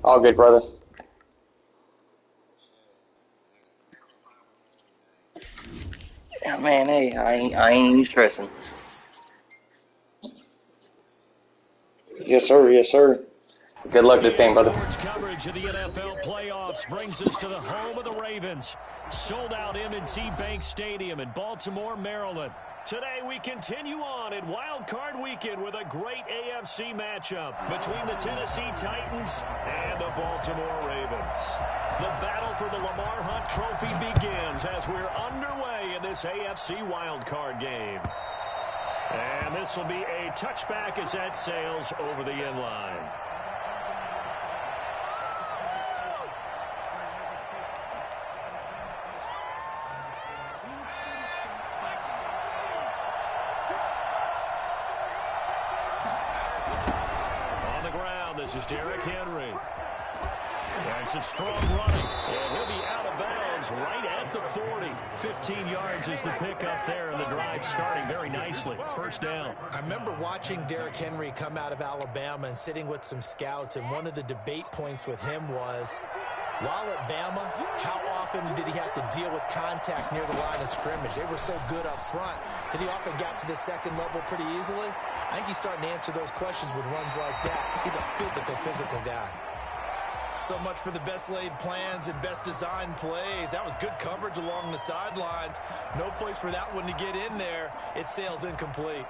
All good, brother. Yeah, man, hey, I ain't even stressing. Yes, sir. Yes, sir. Good luck this game, brother. Sports coverage of the NFL playoffs brings us to the home of the Ravens. Sold out M&T Bank Stadium in Baltimore, Maryland. Today we continue on in Wildcard weekend with a great AFC matchup between the Tennessee Titans and the Baltimore Ravens. The battle for the Lamar Hunt Trophy begins as we're underway in this AFC Wildcard game. And this will be a touchback as that sails over the end line. This is Derrick Henry. And some strong running. And he'll be out of bounds right at the 40. 15 yards is the pickup there, and the drive starting very nicely. First down. I remember watching Derrick Henry come out of Alabama and sitting with some scouts, and one of the debate points with him was, while at Bama, how often did he have to deal with contact near the line of scrimmage? They were so good up front that he often got to the second level pretty easily. I think he's starting to answer those questions with runs like that. He's a physical guy. So much for the best laid plans and best designed plays. That was good coverage along the sidelines. No place for that one to get in there. It sails incomplete.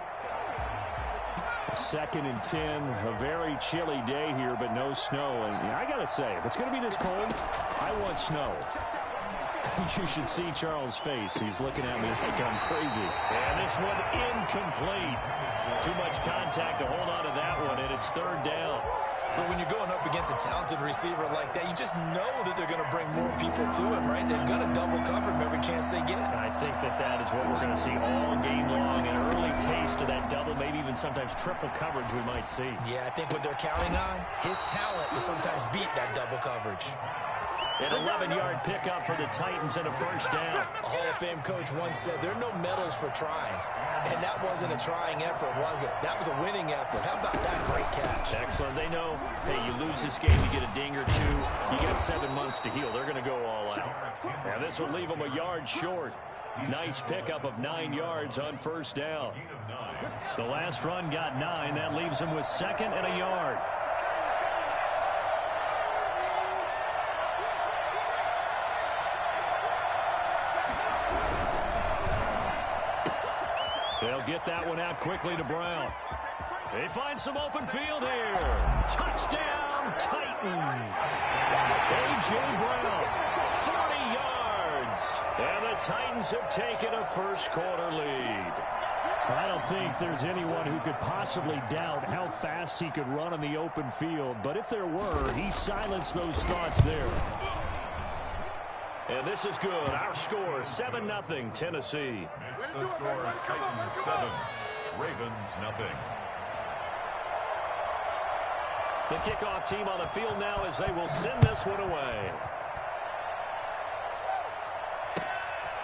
2nd and 10, a very chilly day here, but no snow. And I got to say, if it's going to be this cold, I want snow. You should see Charles' face. He's looking at me like I'm crazy. And this one incomplete. Too much contact to hold on to that one, and it's 3rd down. But when you're going up against a talented receiver like that, you just know that they're going to bring more people to him, right? They're going to double cover him every chance they get. I think that is what we're going to see all game long. An early taste of that double, maybe even sometimes triple coverage we might see. Yeah, I think what they're counting on, his talent to sometimes beat that double coverage. An 11-yard pickup for the Titans and a first down. A Hall of Fame coach once said, there are no medals for trying. And that wasn't a trying effort, was it? That was a winning effort. How about that great catch? Excellent. They know, hey, you lose this game, you get a ding or two. You got 7 months to heal. They're going to go all out. And this will leave them a yard short. Nice pickup of 9 yards on first down. The last run got 9. That leaves them with 2nd and a yard. They'll get that one out quickly to Brown. They find some open field here. Touchdown, Titans. A.J. Brown, 40 yards. And the Titans have taken a first-quarter lead. I don't think there's anyone who could possibly doubt how fast he could run on the open field. But if there were, he silenced those thoughts there. And this is good. Our score, 7-0, Tennessee. The score, Titans 7, Ravens 0. The kickoff team on the field now as they will send this one away.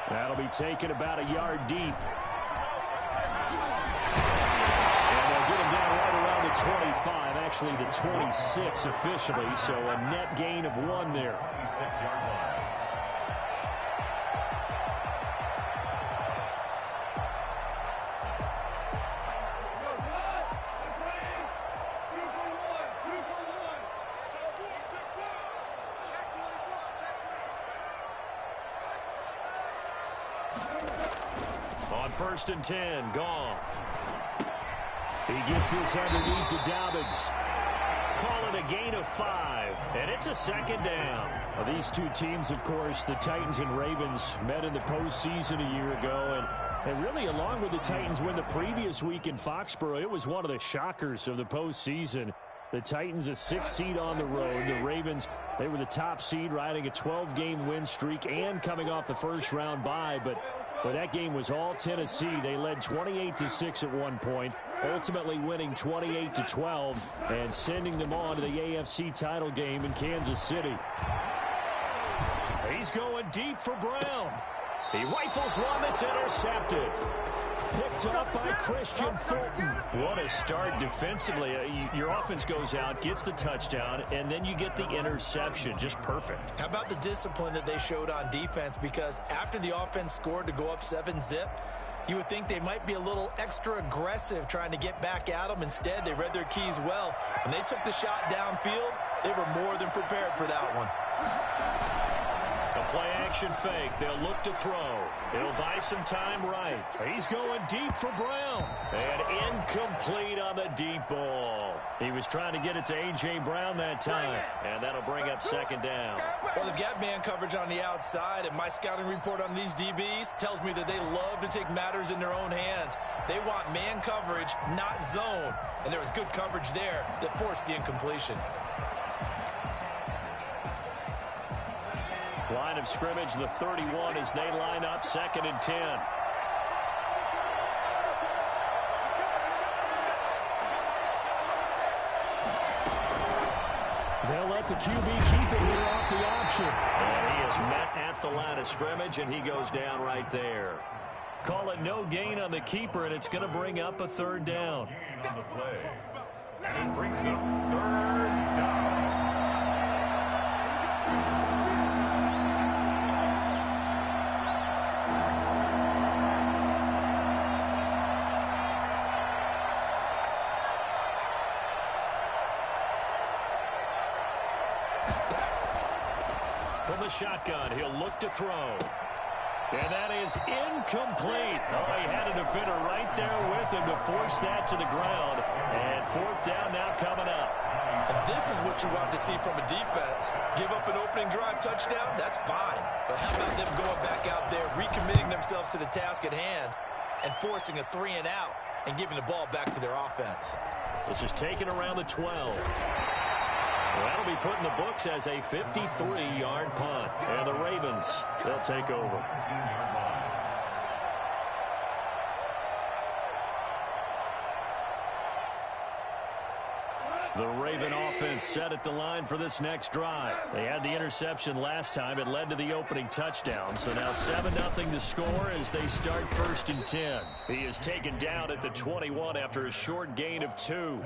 That'll be taken about a yard deep. And they'll get him down right around the 25, actually the 26 officially, so a net gain of 1 there. 26-yard line. On 1st and 10, Goff. He gets this underneath to Dobbins. Call it a gain of 5, and it's a 2nd down. Well, these two teams, of course, the Titans and Ravens, met in the postseason a year ago, and really along with the Titans win the previous week in Foxborough, it was one of the shockers of the postseason. The Titans a 6th seed on the road. The Ravens, they were the top seed, riding a 12-game win streak and coming off the first-round bye, but that game was all Tennessee. They led 28-6 at one point, ultimately winning 28-12 and sending them on to the AFC title game in Kansas City. He's going deep for Brown. He rifles one that's intercepted. Picked up by Christian Fulton. What a start defensively. Your offense goes out, gets the touchdown, and then you get the interception. Just perfect. How about the discipline that they showed on defense? Because after the offense scored to go up 7-zip, you would think they might be a little extra aggressive trying to get back at them. Instead, they read their keys well. When they took the shot downfield, they were more than prepared for that one. A play-action fake. They'll look to throw. It'll buy some time right. He's going deep for Brown. And incomplete on the deep ball. He was trying to get it to A.J. Brown that time. And that'll bring up second down. Well, they've got man coverage on the outside, and my scouting report on these DBs tells me that they love to take matters in their own hands. They want man coverage, not zone. And there was good coverage there that forced the incompletion. Line of scrimmage, the 31, as they line up 2nd and 10. They'll let the QB keep it here off the option. And he is met at the line of scrimmage, and he goes down right there. Call it no gain on the keeper, and it's going to bring up a 3rd down. Gain on the play. And it brings up 3rd down. From the shotgun, he'll look to throw. And that is incomplete. Oh, he had a defender right there with him to force that to the ground. And 4th down now coming up. And this is what you want to see from a defense. Give up an opening drive touchdown, that's fine. But how about them going back out there, recommitting themselves to the task at hand, and forcing a 3-and-out and giving the ball back to their offense. This is taken around the 12. Well, that'll be put in the books as a 53-yard punt. And the Ravens, they'll take over. The Raven offense set at the line for this next drive. They had the interception last time. It led to the opening touchdown. So now 7-0 to score as they start 1st and 10. He is taken down at the 21 after a short gain of 2.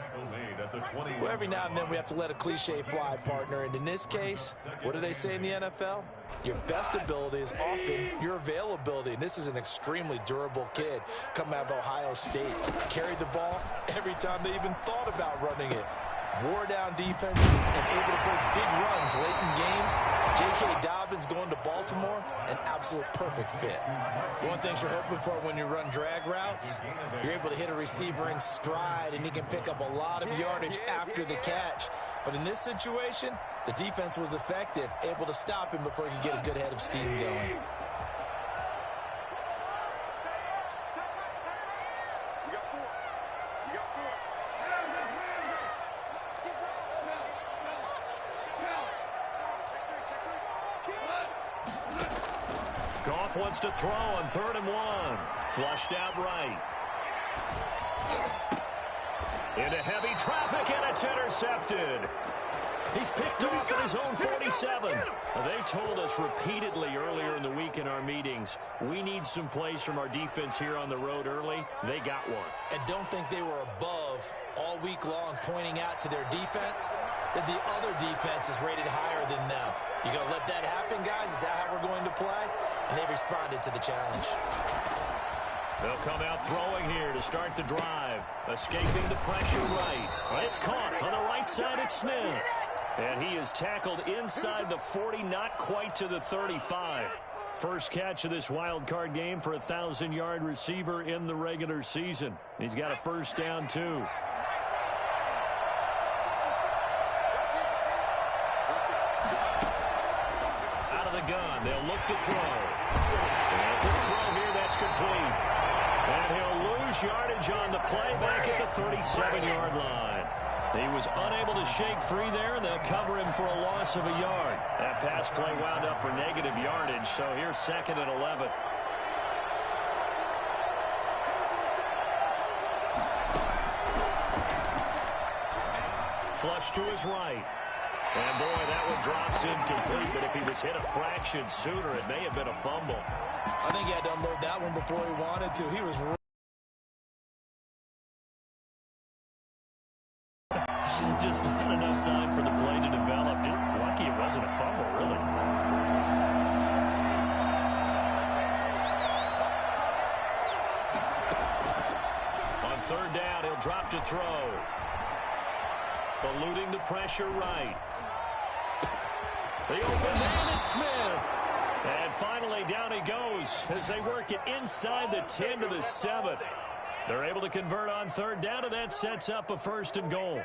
Well, every now and then we have to let a cliche fly, partner. And in this case, what do they say in the NFL? Your best ability is often your availability. And this is an extremely durable kid coming out of Ohio State. Carried the ball every time they even thought about running it. Wore down defenses and able to break big runs late in games. J.K. Dobbins going to Baltimore, an absolute perfect fit. One thing you're hoping for when you run drag routes, you're able to hit a receiver in stride, and he can pick up a lot of yardage after the catch. But in this situation, the defense was effective, able to stop him before he could get a good head of steam going. Goff wants to throw on 3rd and 1. Flushed out right. Into heavy traffic, and it's intercepted. He's picked off at his own 47. They told us repeatedly earlier in the week in our meetings, we need some plays from our defense here on the road early. They got one. And don't think they were above all week long pointing out to their defense that the other defense is rated higher than them. You going to let that happen, guys? Is that how we're going to play? And they responded to the challenge. They'll come out throwing here to start the drive. Escaping the pressure right. It's caught on the right side at Smith. And he is tackled inside the 40, not quite to the 35. First catch of this wild card game for a 1,000-yard receiver in the regular season. He's got a 1st down, too. Out of the gun, they'll look to throw. And the throw here, that's complete. And he'll lose yardage on the play back at the 37-yard line. He was unable to shake free there, and they'll cover him for a loss of a yard. That pass play wound up for negative yardage, so here's 2nd and 11. Flush to his right. And, boy, that one drops incomplete, but if he was hit a fraction sooner, it may have been a fumble. I think he had to unload that one before he wanted to. He was Just not enough time for the play to develop. Lucky it wasn't a fumble, really. On third down, he'll drop to throw. Eluding the pressure right. The open man is Smith. And finally, down he goes as they work it inside the 10 to the 7. They're able to convert on third down, and that sets up a 1st and goal.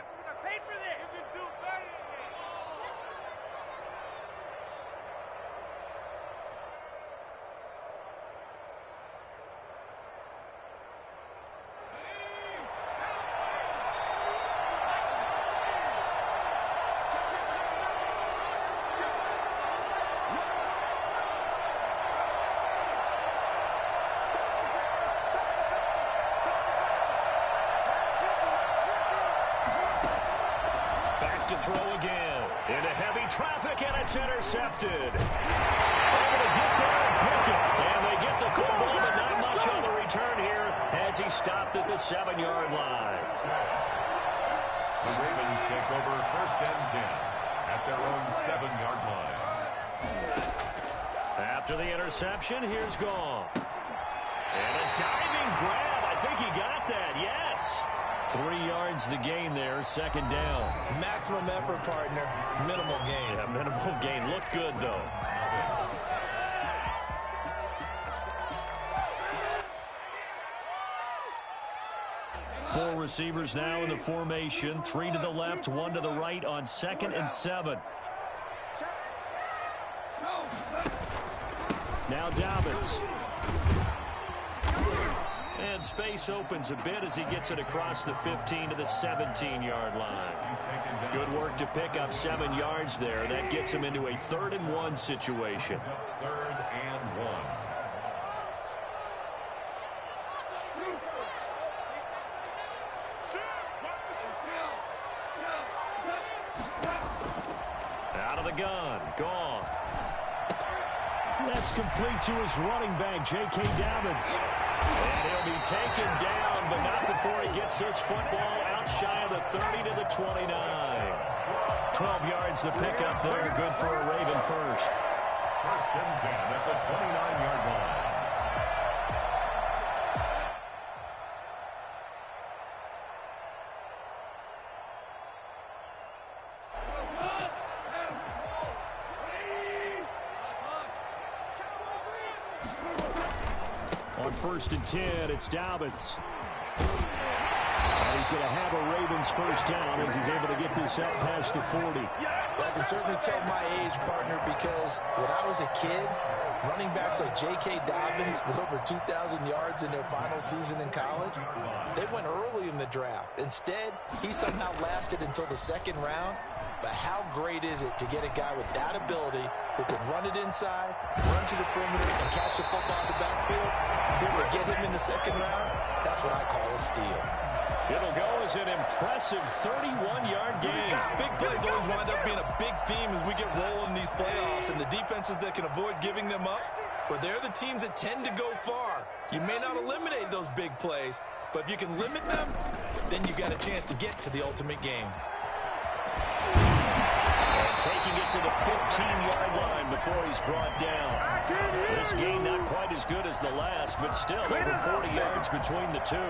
To throw again into heavy traffic, and it's intercepted. Able to get there and pick it, and they get the football, but not much on the return here as he stopped at the 7-yard line. The Ravens take over 1st and 10 at their own 7-yard line. After the interception, here's Goff. And a diving grab. I think he got that, yes. 3 yards the gain there, 2nd down. Maximum effort, partner. Minimal gain. Yeah, minimal gain. Looked good, though. Four receivers now in the formation. 3 to the left, 1 to the right on 2nd and 7. Now Dobbins. And space opens a bit as he gets it across the 15 to the 17-yard line. Good work to pick up 7 yards there. That gets him into a 3rd and 1 situation. 3rd and 1. Out of the gun, Goff. That's complete to his running back, J.K. Dobbins. And he'll be taken down, but not before he gets this football out shy of the 30 to the 29. 12 yards to pick up there. Good for a Raven first. 1st and 10 at the 29-yard line. On 1st and 10, it's Dobbins. And he's going to have a Ravens 1st down as he's able to get this up past the 40. Well, I can certainly tell my age, partner, because when I was a kid, running backs like J.K. Dobbins with over 2,000 yards in their final season in college, they went early in the draft. Instead, he somehow lasted until the 2nd round. But how great is it to get a guy with that ability who can run it inside, run to the perimeter, and catch the football in the backfield? Be able to get him in the 2nd round? That's what I call a steal. It'll go as an impressive 31-yard gain. Big plays always wind up being a big theme as we get rolling in these playoffs, and the defenses that can avoid giving them up, well, they're the teams that tend to go far. You may not eliminate those big plays, but if you can limit them, then you got a chance to get to the ultimate game. Taking it to the 15-yard line before he's brought down. This game not quite as good as the last, but still over 40 yards between the two.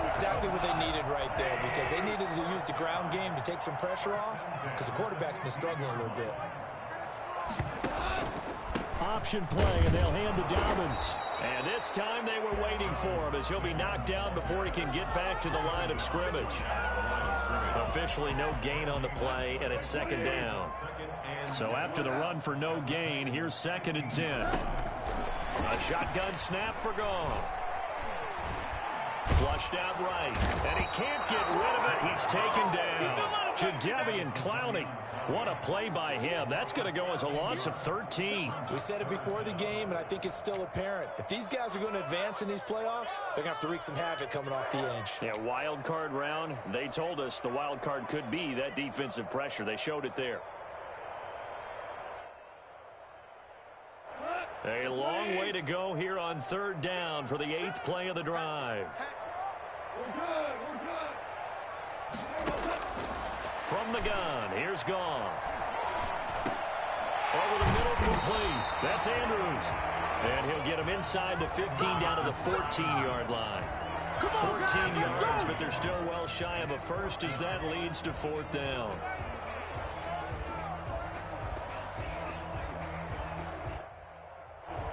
Exactly what they needed right there, because they needed to use the ground game to take some pressure off, because the quarterback's been struggling a little bit. Option play, and they'll hand to Dobbins. And this time they were waiting for him as he'll be knocked down before he can get back to the line of scrimmage. Officially no gain on the play, and it's 2nd down. So after the run for no gain, here's 2nd and 10. A shotgun snap for Goff. Flushed out right, and he can't get rid of it. He's taken down. Jadeveon Clowney. What a play by him. That's going to go as a loss of 13. We said it before the game, and I think it's still apparent. If these guys are going to advance in these playoffs, they're going to have to wreak some havoc coming off the edge. Yeah, wild card round. They told us the wild card could be that defensive pressure. They showed it there. A long way to go here on 3rd down for the 8th play of the drive. From the gun, here's Goff. Over the middle, complete. That's Andrews. And he'll get him inside the 15 down to the 14-yard line. 14 yards, but they're still well shy of a first as that leads to 4th down.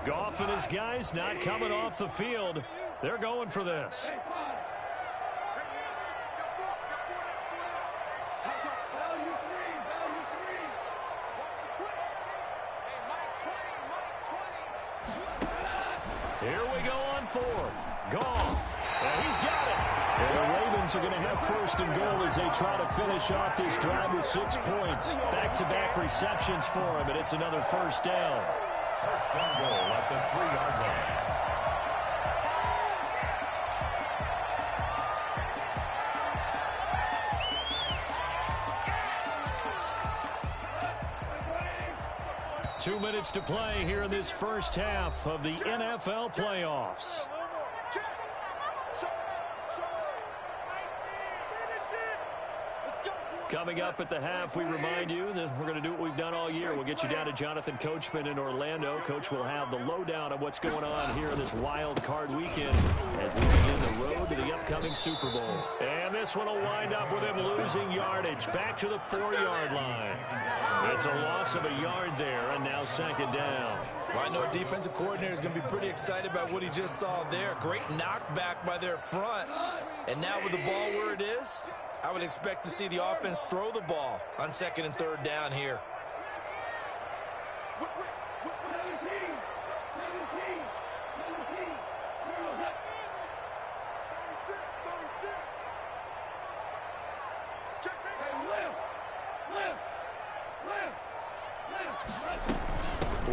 Goff and his guys not coming off the field. They're going for this. Here we go on 4th. Goff. And he's got it. And the Ravens are going to have 1st and goal as they try to finish off this drive with 6 points. Back-to-back receptions for him, and it's another 1st down. 1st and goal at the 3-yard line. Two minutes to play here in this first half of the NFL playoffs. Coming up at the half, we remind you that we're going to do what we've done all year. We'll get you down to Jonathan Coachman in Orlando. Coach will have the lowdown of what's going on here this wild card weekend as we begin the road to the upcoming Super Bowl. And this one will wind up with him losing yardage back to the 4-yard line. It's a loss of a yard there, and now 2nd down. Well, I know a defensive coordinator is going to be pretty excited about what he just saw there. Great knockback by their front. And now with the ball where it is, I would expect to see the offense throw the ball on 2nd and 3rd down here.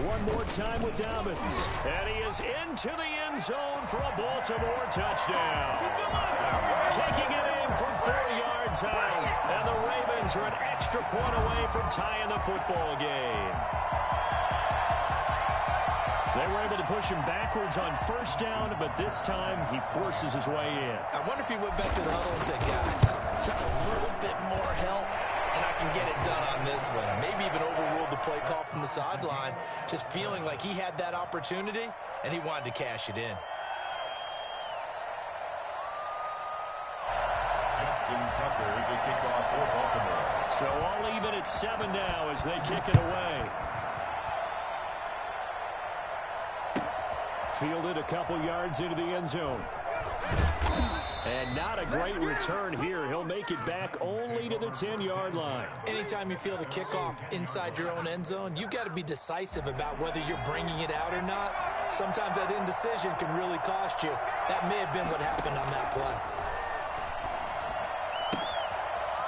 One more time with Dobbins. And he is into the end zone for a Baltimore touchdown. Taking it in from 4 yards out. And the Ravens are an extra point away from tying the football game. They were able to push him backwards on 1st down, but this time he forces his way in. I wonder if he went back to the huddle and said, guys, just a little bit more help, and I can get it done on this one. Maybe even overruled the play call from the sideline, just feeling like he had that opportunity, and he wanted to cash it in. Justin Tucker, the kickoff for Baltimore. So all even at 7 now as they kick it away. Fielded a couple yards into the end zone. And not a great return here. He'll make it back only to the 10-yard line. Anytime you field a kickoff inside your own end zone, you've got to be decisive about whether you're bringing it out or not. Sometimes that indecision can really cost you. That may have been what happened on that play.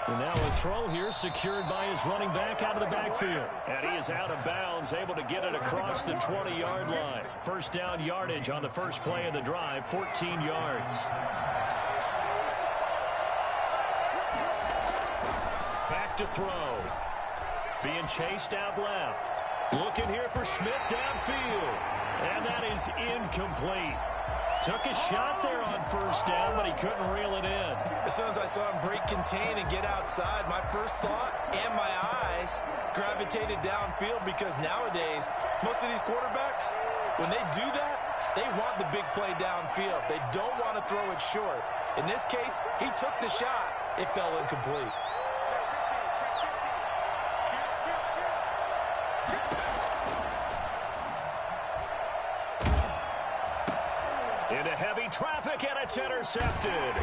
And now a throw here secured by his running back out of the backfield. And he is out of bounds, able to get it across the 20-yard line. 1st down yardage on the first play of the drive, 14 yards. Back to throw. Being chased out left. Looking here for Schmidt downfield. And that is incomplete. Took a shot there on 1st down, but he couldn't reel it in. As soon as I saw him break contain and get outside, my first thought and my eyes gravitated downfield because nowadays, most of these quarterbacks, when they do that, they want the big play downfield. They don't want to throw it short. In this case, he took the shot. It fell incomplete. Into heavy traffic, and it's intercepted.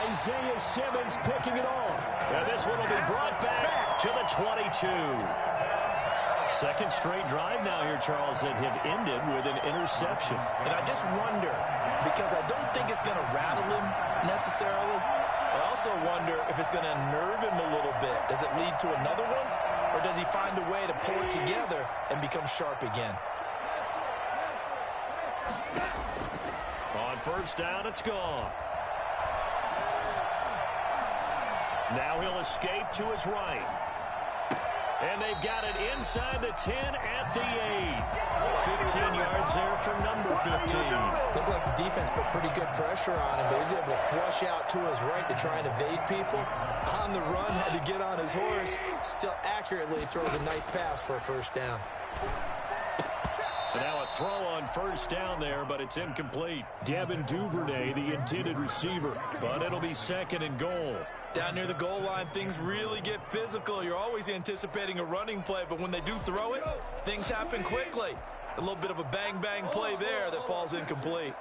Isaiah Simmons picking it off. And this one will be brought back to the 22. Second straight drive now here, Charles, that have ended with an interception. And I just wonder, because I don't think it's going to rattle him necessarily, I also wonder if it's going to nerve him a little bit. Does it lead to another one, or does he find a way to pull it together and become sharp again? On 1st down, it's gone. Now he'll escape to his right. And they've got it inside the 10 at the 8. 15 yards there for number 15. Looked like the defense put pretty good pressure on him, but he's able to flush out to his right to try and evade people. On the run, had to get on his horse. Still accurately throws a nice pass for a first down. So now a throw on first down there, but it's incomplete. Devin Duvernay, the intended receiver, but it'll be second and goal. Down near the goal line, things really get physical. You're always anticipating a running play, but when they do throw it, things happen quickly. A little bit of a bang-bang play there that falls incomplete.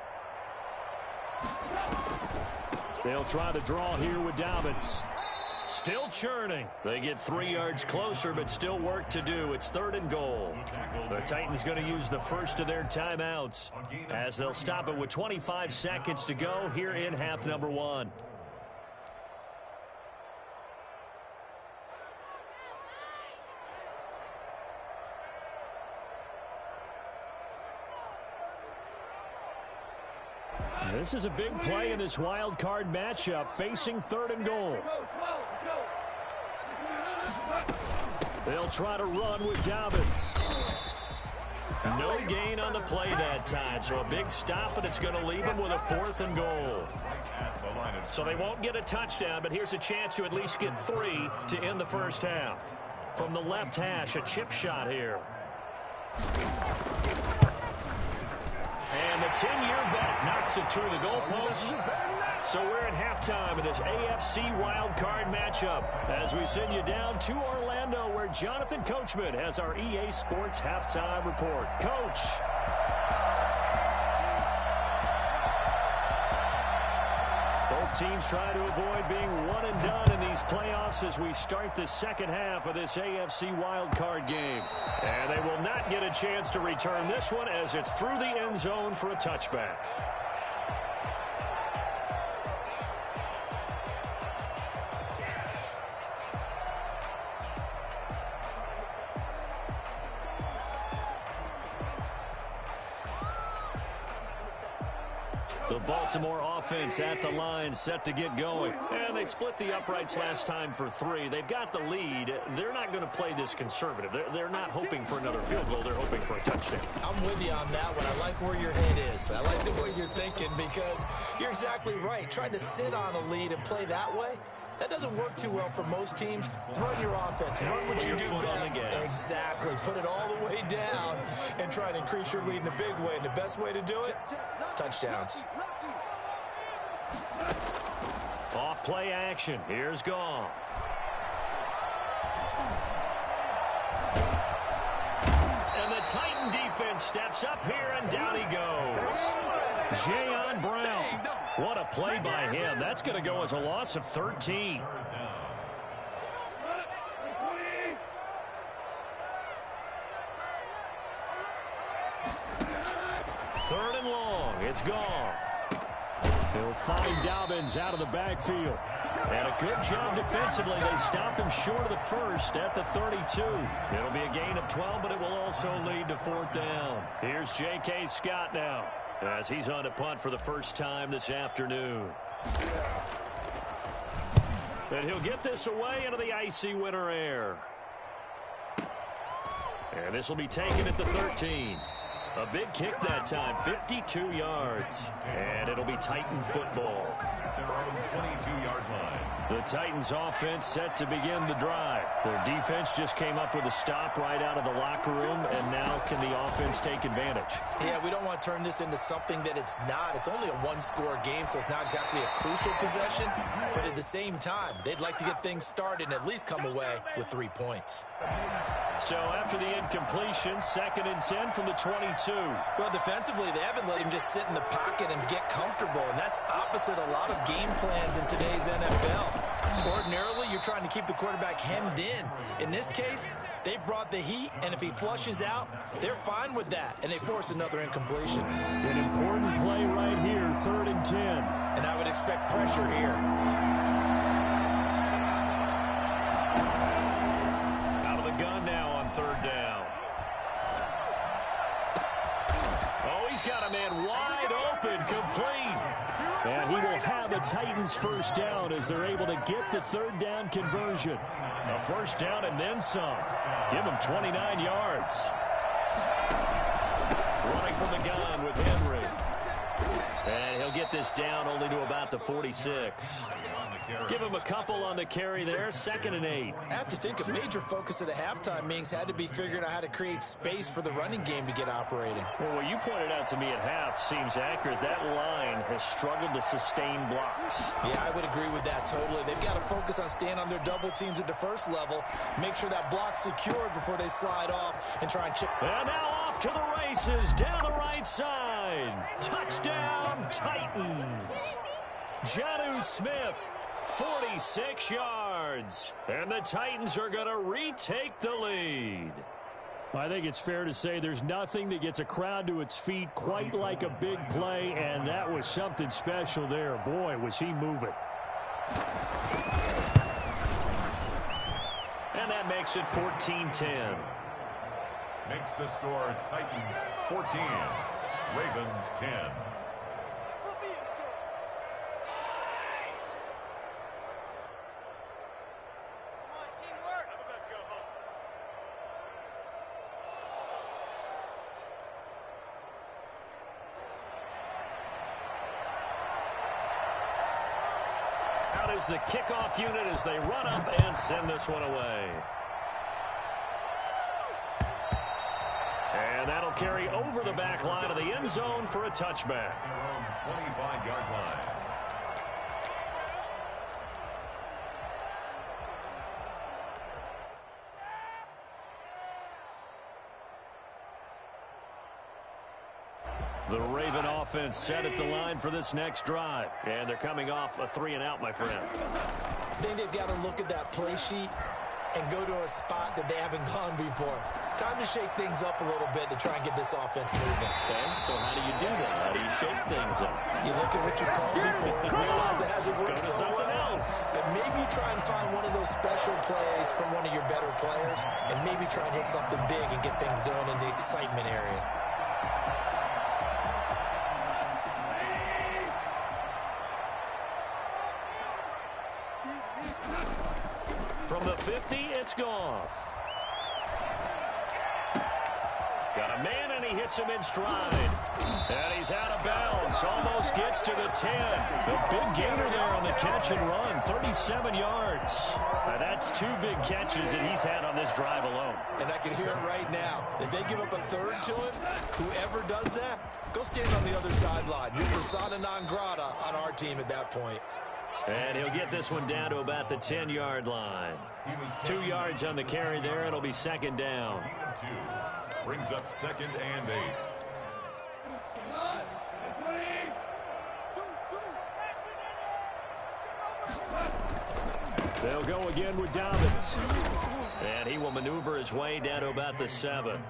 They'll try to draw here with Dobbins. Still churning. They get 3 yards closer, but still work to do. It's third and goal. The Titans going to use the first of their timeouts as they'll stop it with 25 seconds to go here in half number 1. This is a big play in this wild card matchup, facing third and goal. They'll try to run with Dobbins. No gain on the play that time, so a big stop, and it's going to leave them with a fourth and goal. So they won't get a touchdown, but here's a chance to at least get 3 to end the first half. From the left hash, a chip shot here. And the 10-year vet knocks it through the goalpost. So we're at halftime in this AFC wildcard matchup as we send you down to Orlando, where Jonathan Coachman has our EA Sports halftime report. Coach. Both teams try to avoid being one and done in these playoffs as we start the second half of this AFC wildcard game. And they will not get a chance to return this one as it's through the end zone for a touchback. The Baltimore offense at the line, set to get going. And they split the uprights last time for 3. They've got the lead. They're not going to play this conservative. They're not hoping for another field goal. They're hoping for a touchdown. I'm with you on that one. I like where your head is. I like the way you're thinking because you're exactly right. Trying to sit on a lead and play that way, that doesn't work too well for most teams. Run your offense. Run what you do best. Exactly. Put it all the way down and try to increase your lead in a big way. And the best way to do it, touchdowns. Off play action. Here's Goff. And the Titan defense steps up here, and down he goes. Jayon Brown. What a play by him. That's going to go as a loss of 13. Third and long. It's Goff. He'll find Dobbins out of the backfield. And a good job defensively. They stop him short of the first at the 32. It'll be a gain of 12, but it will also lead to fourth down. Here's J.K. Scott now as he's on a punt for the first time this afternoon. And he'll get this away into the icy winter air. And this will be taken at the 13. A big kick that time, 52 yards. And it'll be Titan football. Their own 22-yard line. The Titans offense set to begin the drive. Their defense just came up with a stop right out of the locker room, and now can the offense take advantage? Yeah, we don't want to turn this into something that it's not. It's only a one-score game, so it's not exactly a crucial possession. But at the same time, they'd like to get things started and at least come away with 3 points. So after the incompletion, 2nd and 10 from the 22. Well, defensively, they haven't let him just sit in the pocket and get comfortable, and that's opposite a lot of game plans in today's NFL. Ordinarily, you're trying to keep the quarterback hemmed in. In this case, they brought the heat, and if he flushes out, they're fine with that, and they force another incompletion. An important play right here, 3rd and 10. And I would expect pressure here. Out of the gun now on 3rd down. Oh, he's got a man wide open, complete. And he will have it Titans first down as they're able to get the third down conversion. A first down and then some. Give them 29 yards. Running from the gun with Henry. And he'll get this down only to about the 46. Give him a couple on the carry there, 2nd and 8. I have to think a major focus at the halftime means had to be figuring out how to create space for the running game to get operating. Well, what you pointed out to me at half seems accurate. That line has struggled to sustain blocks. Yeah, I would agree with that totally. They've got to focus on staying on their double teams at the first level, make sure that block's secured before they slide off and try and chip. And now off to the races down the right side. Touchdown, Titans. Jonnu Smith, 46 yards. And the Titans are going to retake the lead. I think it's fair to say there's nothing that gets a crowd to its feet quite like a big play, and that was something special there. Boy, was he moving. And that makes it 14-10. Makes the score Titans 14, Ravens 10. Out is the kickoff unit as they run up and send this one away. And that'll carry over the back line of the end zone for a touchback. 25-yard line. The Raven offense set at the line for this next drive. And they're coming off a 3-and-out, my friend. I think they've got to look at that play sheet and go to a spot that they haven't gone before. Time to shake things up a little bit to try and get this offense moving. Okay, so how do you do that? How do you shake things up? You look at what you called before and realize it hasn't worked Go to so something well. else. And maybe try and find one of those special plays from one of your better players and maybe try and hit something big and get things going in the excitement area. From the 50, it's Goff. Got a man, and he hits him in stride. And he's out of bounds. Almost gets to the 10. A big gainer there on the catch and run. 37 yards. Now that's 2 big catches that he's had on this drive alone. And I can hear it right now. If they give up a third to him, whoever does that, go stand on the other sideline. You're persona non grata on our team at that point. And he'll get this one down to about the 10-yard line. 2 yards on the carry there. It'll be 2nd down. Brings up 2nd and 8. They'll go again with Dobbins. And he will maneuver his way down to about the 7.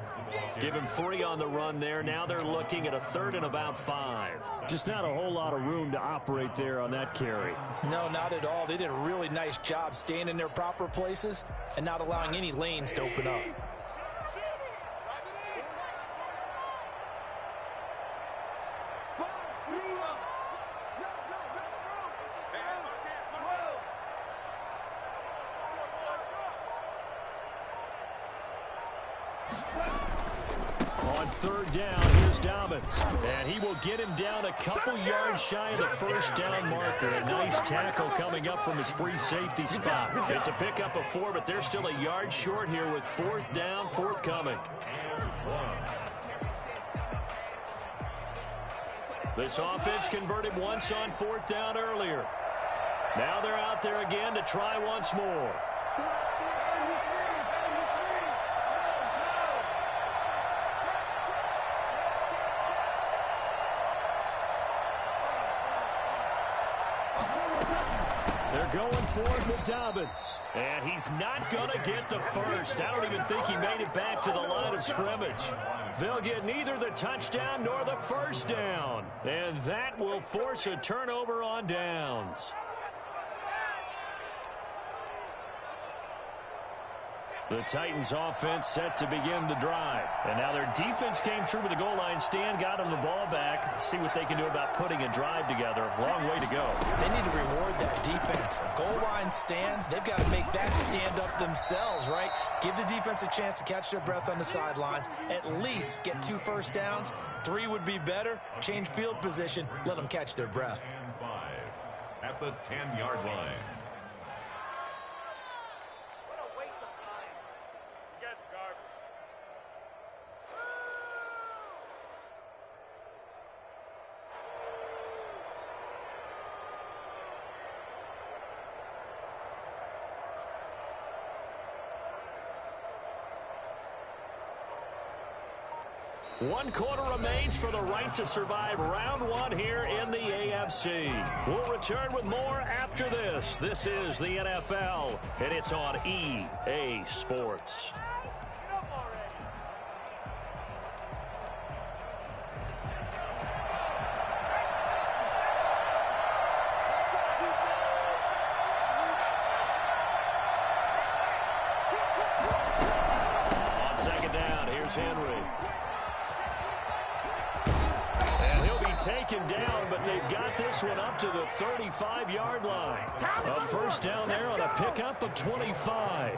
Give him 3 on the run there. Now they're looking at a 3rd and about 5. Just not a whole lot of room to operate there on that carry. No, not at all. They did a really nice job staying in their proper places and not allowing any lanes to open up. On 3rd down, here's Dobbins. And he will get him down a couple yards shy of the 1st down marker. A nice tackle coming up from his free safety spot. It's a pickup of 4, but they're still a yard short here with 4th down, forthcoming. This offense converted once on 4th down earlier. Now they're out there again to try once more. They're going for it with Dobbins. And he's not going to get the first. I don't even think he made it back to the line of scrimmage. They'll get neither the touchdown nor the first down. And that will force a turnover on downs. The Titans offense set to begin the drive. And now their defense came through with the goal line stand, got them the ball back. Let's see what they can do about putting a drive together. Long way to go. They need to reward that defense. A goal line stand, they've got to make that stand up themselves, right? Give the defense a chance to catch their breath on the sidelines. At least get 2 first downs. 3 would be better. Change field position. Let them catch their breath. And 5 at the 10-yard line. One quarter remains for the right to survive round 1 here in the AFC. We'll return with more after this. This is the NFL, and it's on EA Sports. On second down, here's Henry. Taken down, but they've got this one up to the 35-yard line. A first down there on a pickup of 25.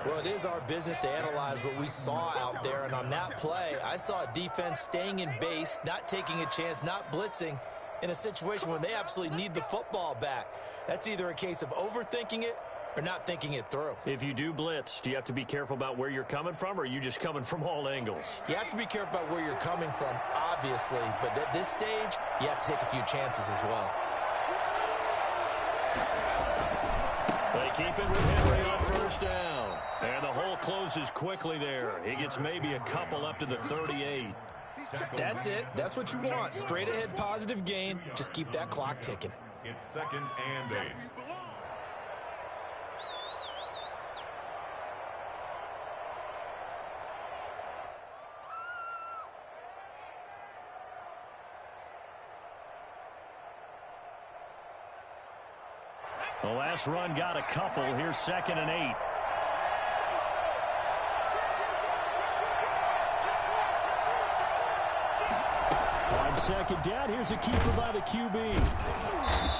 Well, it is our business to analyze what we saw out there, and on that play, I saw a defense staying in base, not taking a chance, not blitzing, in a situation where they absolutely need the football back. That's either a case of overthinking it or not thinking it through. If you do blitz, do you have to be careful about where you're coming from, or are you just coming from all angles? You have to be careful about where you're coming from, obviously, but at this stage, you have to take a few chances as well. They keep it with Henry on first down. And the hole closes quickly there. He gets maybe a couple up to the 38. That's it. That's what you want. Straight ahead positive gain. Just keep that clock ticking. It's 2nd and 8. The last run got a couple. Here's 2nd and 8. On second down, here's a keeper by the QB.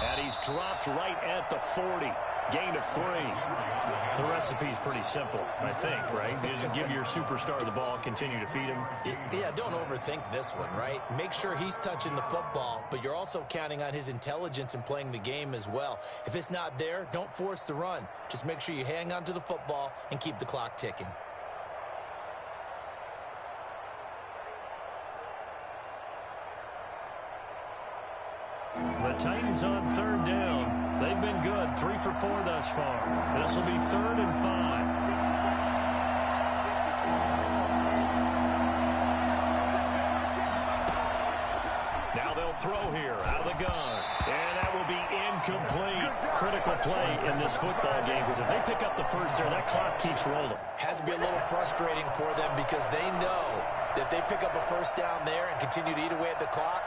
And he's dropped right at the 40. Gain of 3. The recipe's pretty simple, I think, right? You just give your superstar the ball, continue to feed him. Yeah, don't overthink this one, right? Make sure he's touching the football, but you're also counting on his intelligence in playing the game as well. If it's not there, don't force the run. Just make sure you hang on to the football and keep the clock ticking. The Titans on 3rd down. They've been good, 3 for 4 thus far. This will be 3rd and 5. Now they'll throw here out of the gun. And that will be incomplete. Critical play in this football game, because if they pick up the first there, that clock keeps rolling. Has to be a little frustrating for them because they know that they pick up a first down there and continue to eat away at the clock,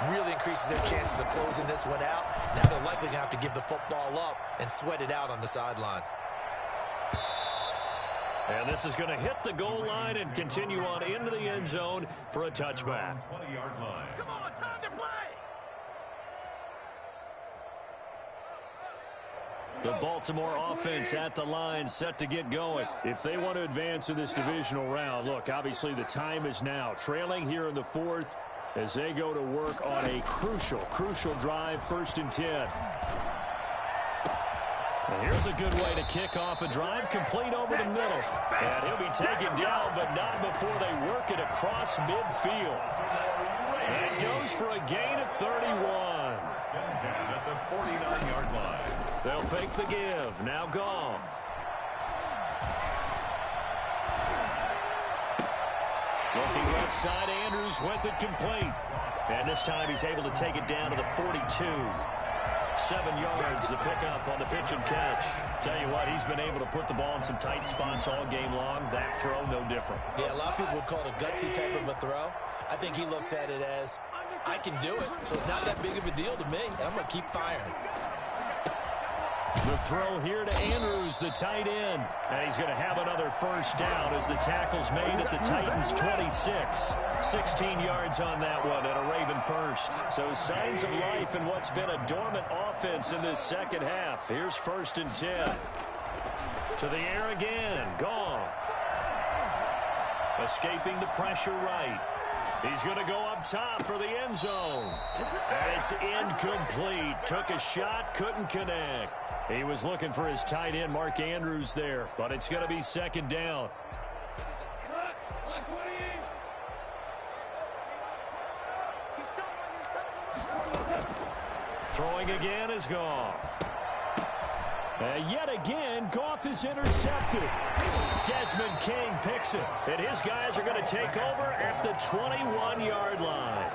really increases their chances of closing this one out. Now they're likely going to have to give the football up and sweat it out on the sideline. And this is going to hit the goal line and continue on into the end zone for a touchback. 20-yard line. Come on, time to play! The Baltimore offense at the line, set to get going. If they want to advance in this divisional round, look, obviously the time is now. Trailing here in the 4th as they go to work on a crucial drive, 1st and 10. And here's a good way to kick off a drive, complete over the middle. And he'll be taken down, but not before they work it across midfield. And goes for a gain of 31. At the 49-yard line. They'll fake the give. Now Goff. Looking left side, Andrews with it complete. And this time he's able to take it down to the 42. 7 yards, the pickup on the pitch and catch. Tell you what, he's been able to put the ball in some tight spots all game long. That throw, no different. Yeah, a lot of people would call it a gutsy type of a throw. I think he looks at it as, I can do it, so it's not that big of a deal to me, and I'm going to keep firing. The throw here to Andrews. Andrews, the tight end. And he's going to have another first down as the tackle's made at the Titans' 26. 16 yards on that one and a Raven first. So signs of life in what's been a dormant offense in this second half. Here's 1st and 10. To the air again. Goff. Escaping the pressure right. He's going to go up top for the end zone. And it's incomplete. Took a shot, couldn't connect. He was looking for his tight end, Mark Andrews, there. But it's going to be 2nd down. Throwing again is Goff. And yet again, Goff is intercepted. Desmond King picks it. And his guys are going to take over at the 21-yard line.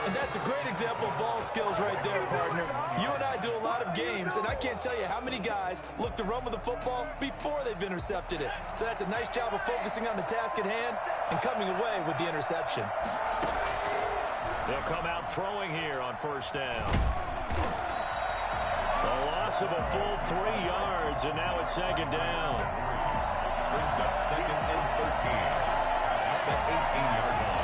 And that's a great example of ball skills right there, partner. You and I do a lot of games, and I can't tell you how many guys look to run with the football before they've intercepted it. So that's a nice job of focusing on the task at hand and coming away with the interception. They'll come out throwing here on 1st down. A loss of a full 3 yards, and now it's 2nd down. Brings up 2nd and 13 at the 18-yard line.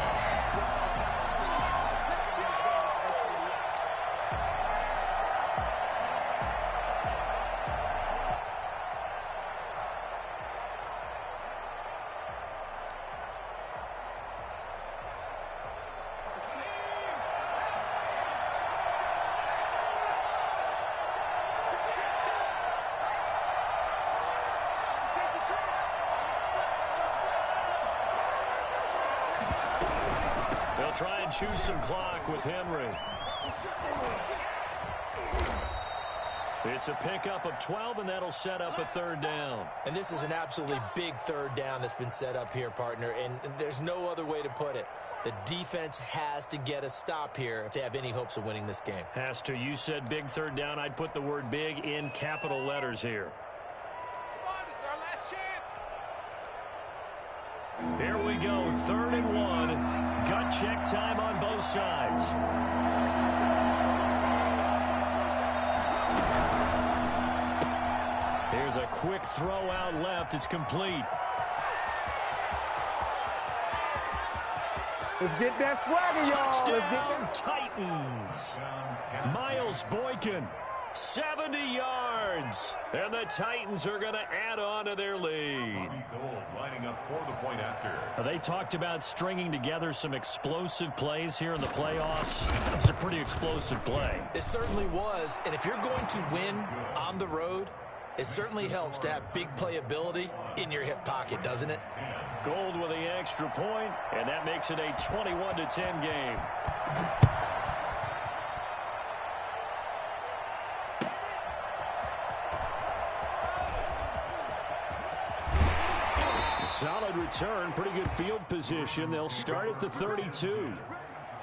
They'll try and choose some clock with Henry. It's a pickup of 12, and that'll set up a 3rd down. And this is an absolutely big 3rd down that's been set up here, partner, and there's no other way to put it. The defense has to get a stop here if they have any hopes of winning this game. Has to. You said big 3rd down. I'd put the word big in capital letters here. Come on, it's our last chance. Here we go, 3rd and 1. Gut check time on both sides. Here's a quick throw out left. It's complete. Let's get that swagger, y'all. Let's get Touchdown, that. Titans. Miles Boykin, 70 yards. And the Titans are going to add on to their lead. Gold lining up for the point after. They talked about stringing together some explosive plays here in the playoffs. That was a pretty explosive play. It certainly was, and if you're going to win on the road, it certainly helps to have big playability in your hip pocket, doesn't it? Gold with the extra point, and that makes it a 21-10 game. Solid return, pretty good field position. They'll start at the 32.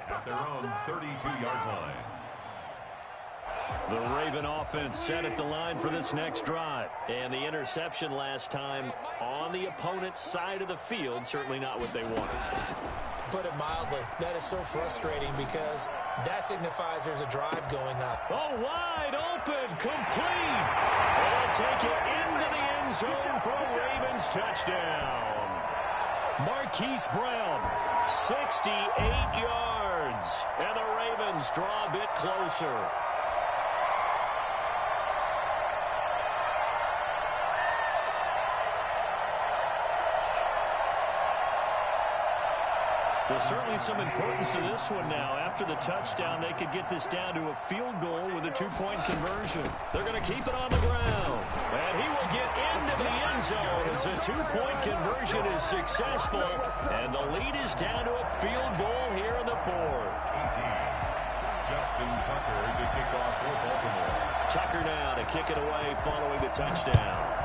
At their own 32-yard line. The Raven offense set at the line for this next drive. And the interception last time on the opponent's side of the field, certainly not what they wanted. Put it mildly, that is so frustrating because that signifies there's a drive going on. Oh, wide open, complete. They'll take it into the end zone for a Ravens touchdown. Marquise Brown, 68 yards. And the Ravens draw a bit closer. There's certainly some importance to this one now. After the touchdown, they could get this down to a field goal with a 2-point conversion. They're going to keep it on the ground. And he will get into the end zone as a 2-point conversion is successful. And the lead is down to a field goal here in the 4th. Justin Tucker to kick off for Baltimore. Tucker now to kick it away following the touchdown.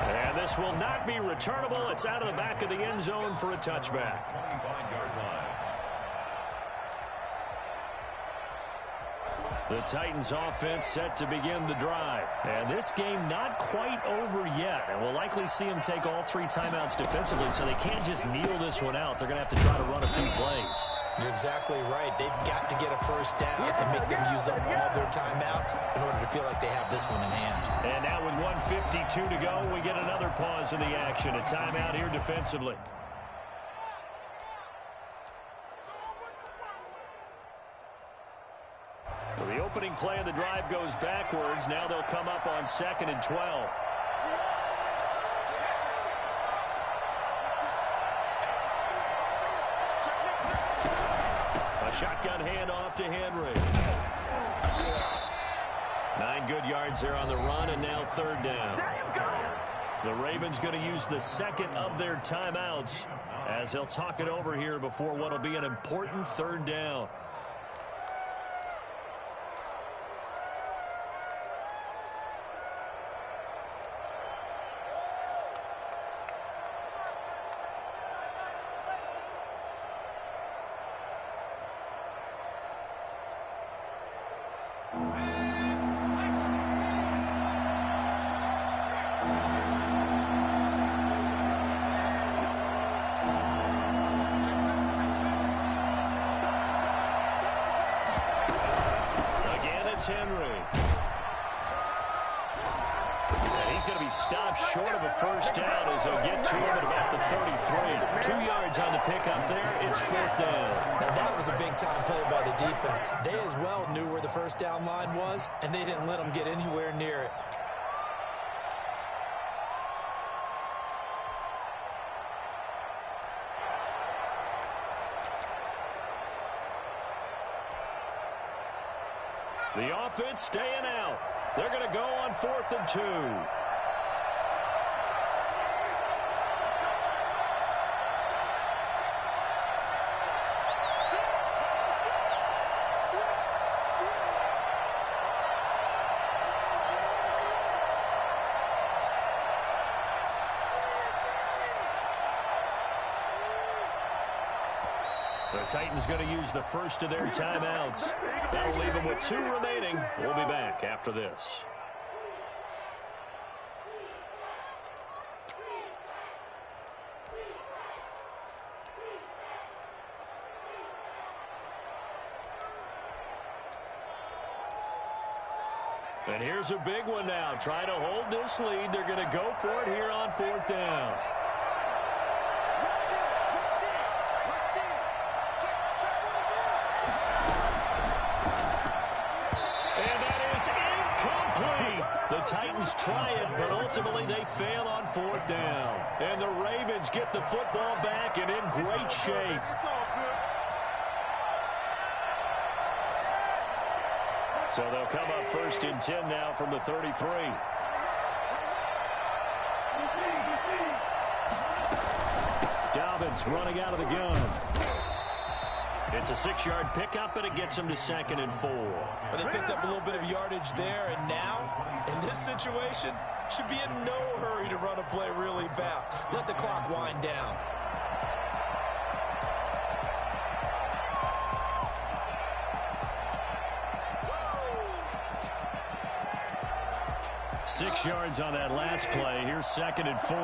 And this will not be returnable. It's out of the back of the end zone for a touchback. 25-yard line. The Titans offense set to begin the drive. And this game not quite over yet. And we'll likely see them take all 3 timeouts defensively, so they can't just kneel this one out. They're going to have to try to run a few plays. You're exactly right. They've got to get a first down and make them use up all their timeouts in order to feel like they have this one in hand. And now with 1:52 to go, we get another pause in the action. A timeout here defensively. So the opening play of the drive goes backwards. Now they'll come up on 2nd and 12. A shotgun handoff to Henry. 9 good yards there on the run, and now 3rd down. The Ravens going to use the second of their timeouts as they'll talk it over here before what will be an important 3rd down. Henry. And he's going to be stopped short of a first down as they'll get to him at about the 33. 2 yards on the pickup there. It's 4th down. Now that was a big-time play by the defense. They as well knew where the first down line was, and they didn't let them get anywhere near it. The offense staying out. They're going to go on 4th and 2. The Titans going to use the first of their timeouts. That'll leave them with 2 remaining. We'll be back after this. And here's a big one now. Trying to hold this lead. They're going to go for it here on 4th down. The Titans try it, but ultimately they fail on 4th down. And the Ravens get the football back and in great shape. So they'll come up 1st and 10 now from the 33. Dobbins running out of the gun. It's a 6-yard pickup, and it gets him to 2nd and 4. But they picked up a little bit of yardage there, and now, in this situation, should be in no hurry to run a play really fast. Let the clock wind down. Six yards on that last play. Here's 2nd and 4.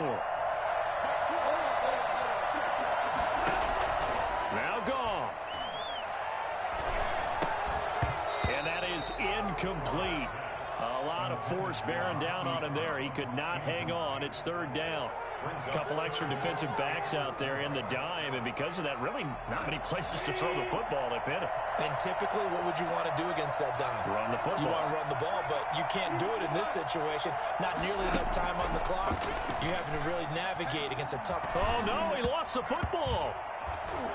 Now Goff. And that is incomplete. A lot of force bearing down on him there. He could not hang on. It's 3rd down. A couple extra defensive backs out there in the dime, and because of that, really not many places to throw the football if in it. And typically, what would you want to do against that dime? Run the football. You want to run the ball, but you can't do it in this situation. Not nearly enough time on the clock. You're having to really navigate against a tough... Oh, no, he lost the football.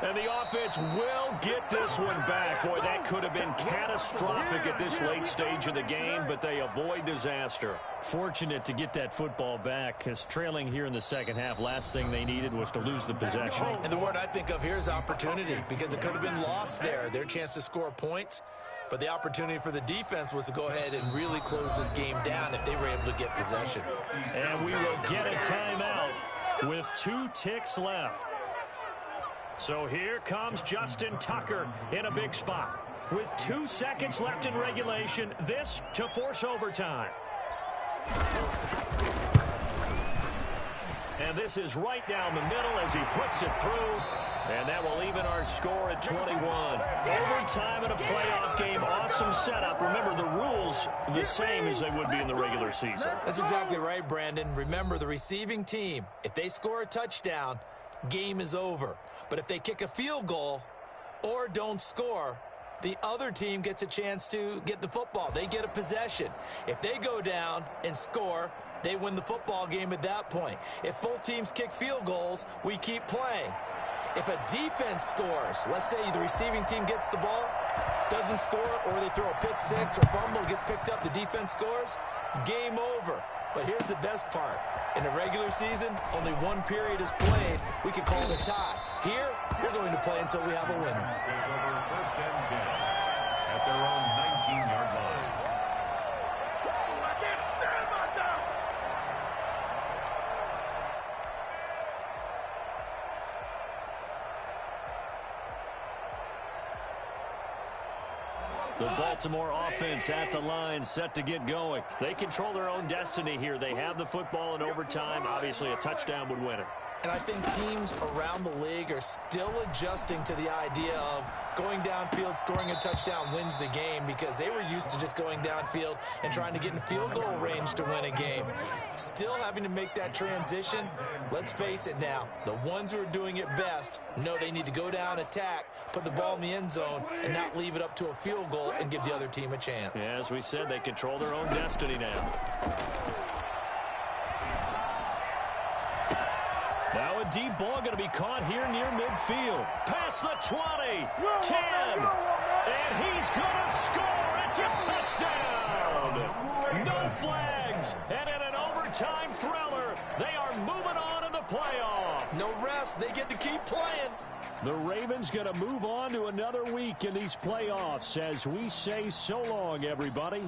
And the offense will get this one back. Boy, that could have been catastrophic at this late stage of the game, but they avoid disaster. Fortunate to get that football back, because trailing here in the second half, last thing they needed was to lose the possession. And the word I think of here is opportunity, because it could have been lost there. Their chance to score points, but the opportunity for the defense was to go ahead and really close this game down if they were able to get possession. And we will get a timeout with 2 ticks left. So here comes Justin Tucker in a big spot. With 2 seconds left in regulation, this to force overtime. And this is right down the middle as he puts it through. And that will even our score at 21. Overtime in a playoff game. Awesome setup. Remember, the rules the same as they would be in the regular season. That's exactly right, Brandon. Remember, the receiving team, if they score a touchdown, game is over. But if they kick a field goal or don't score, the other team gets a chance to get the football. They get a possession. If they go down and score, they win the football game at that point. If both teams kick field goals, we keep playing. If a defense scores, let's say the receiving team gets the ball, doesn't score, or they throw a pick six or fumble, gets picked up, the defense scores, game over. But here's the best part. In the regular season, only one period is played. We can call it a tie. Here, we're going to play until we have a winner. Take over first and 10 at their own 19-yard line. I can't stand myself! The Baltimore offense at the line, set to get going. They control their own destiny here. They have the football in overtime. Obviously, a touchdown would win it. And I think teams around the league are still adjusting to the idea of going downfield, scoring a touchdown wins the game, because they were used to just going downfield and trying to get in field goal range to win a game. Still having to make that transition. Let's face it now, the ones who are doing it best know they need to go down, attack, put the ball in the end zone, and not leave it up to a field goal and give the other team a chance. Yeah, as we said, they control their own destiny now. Now a deep ball going to be caught here near midfield. Past the 20, 10, and he's going to score. It's a touchdown. No flags, and in an overtime thriller, they are moving on in the playoff. No rest. They get to keep playing. The Ravens going to move on to another week in these playoffs as we say so long, everybody.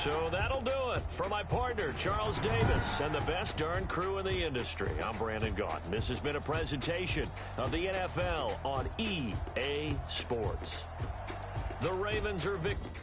So that'll do it for my partner, Charles Davis, and the best darn crew in the industry. I'm Brandon Gaudin. This has been a presentation of the NFL on EA Sports. The Ravens are victorious.